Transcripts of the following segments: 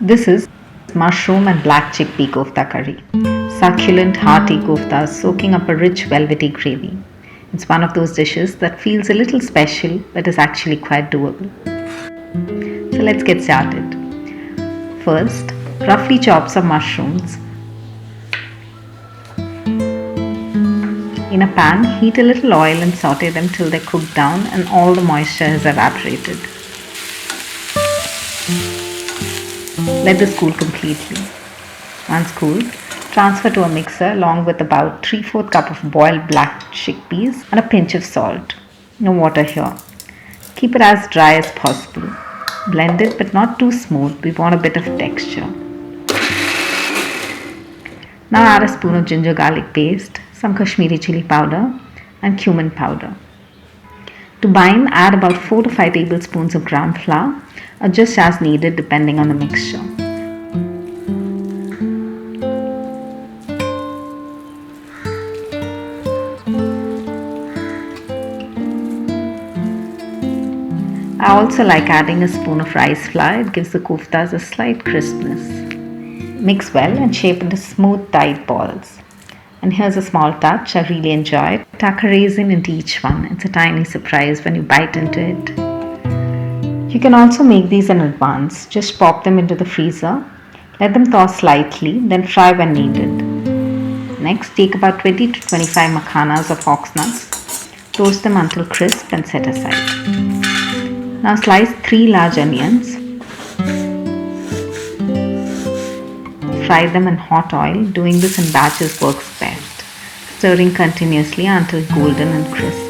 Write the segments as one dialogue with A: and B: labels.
A: This is mushroom and black chickpea kofta curry. Succulent, hearty koftas soaking up a rich, velvety gravy. It's one of those dishes that feels a little special but is actually quite doable. So let's get started. First, roughly chop some mushrooms. In a pan, heat a little oil and saute them till they're cooked down and all the moisture has evaporated. Let this cool completely. Once cooled, transfer to a mixer along with about 3/4 cup of boiled black chickpeas and a pinch of salt. No water here. Keep it as dry as possible. Blend it but not too smooth, we want a bit of texture. Now add a spoon of ginger garlic paste, some Kashmiri chilli powder and cumin powder. To bind, add about 4 to 5 tablespoons of gram flour or just as needed depending on the mixture. I also like adding a spoon of rice flour, it gives the koftas a slight crispness. Mix well and shape into smooth tight balls. And here's a small touch I really enjoyed. Tuck a raisin into each one. It's a tiny surprise when you bite into it. You can also make these in advance. Just pop them into the freezer. Let them thaw slightly, then fry when needed. Next, take about 20 to 25 makhanas of ox nuts. Toast them until crisp and set aside. Now slice 3 large onions. Fry them in hot oil. Doing this in batches works best. Stirring continuously until golden and crisp.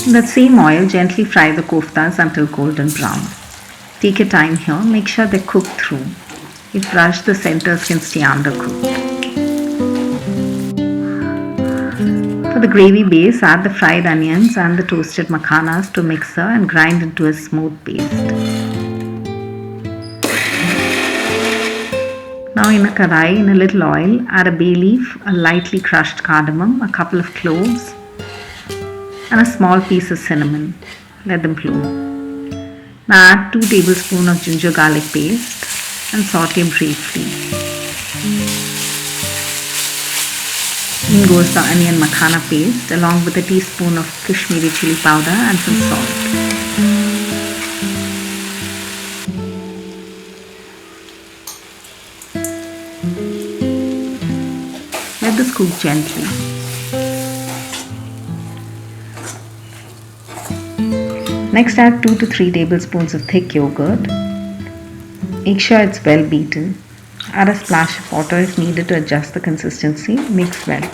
A: In that same oil, gently fry the koftas until golden brown. Take your time here. Make sure they're cooked through. If rushed, the centers can stay undercooked. For the gravy base, add the fried onions and the toasted makhanas to a mixer and grind into a smooth paste. Now in a karai, in a little oil, add a bay leaf, a lightly crushed cardamom, a couple of cloves and a small piece of cinnamon. Let them bloom. Now add 2 tablespoons of ginger garlic paste and saute briefly. In goes the onion makhana paste along with a teaspoon of Kashmiri chilli powder and some salt. Let this cook gently. Next, add 2 to 3 tablespoons of thick yogurt. Make sure it's well beaten. Add a splash of water if needed to adjust the consistency. Mix well.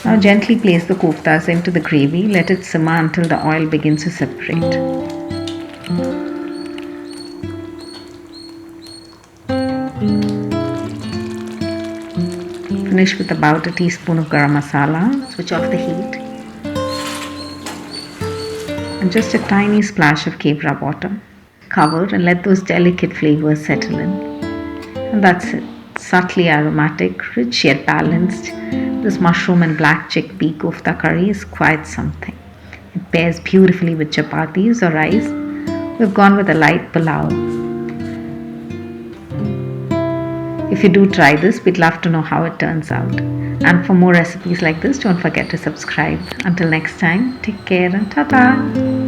A: Now gently place the koftas into the gravy. Let it simmer until the oil begins to separate. Finish with about a teaspoon of garam masala. Switch off the heat. And just a tiny splash of Kewra water. Cover and let those delicate flavors settle in. And that's it. Subtly aromatic, rich yet balanced. This mushroom and black chickpea kofta curry is quite something. It pairs beautifully with chapatis or rice. We've gone with a light pulao. If you do try this, we'd love to know how it turns out. And for more recipes like this, don't forget to subscribe. Until next time, take care and ta-ta!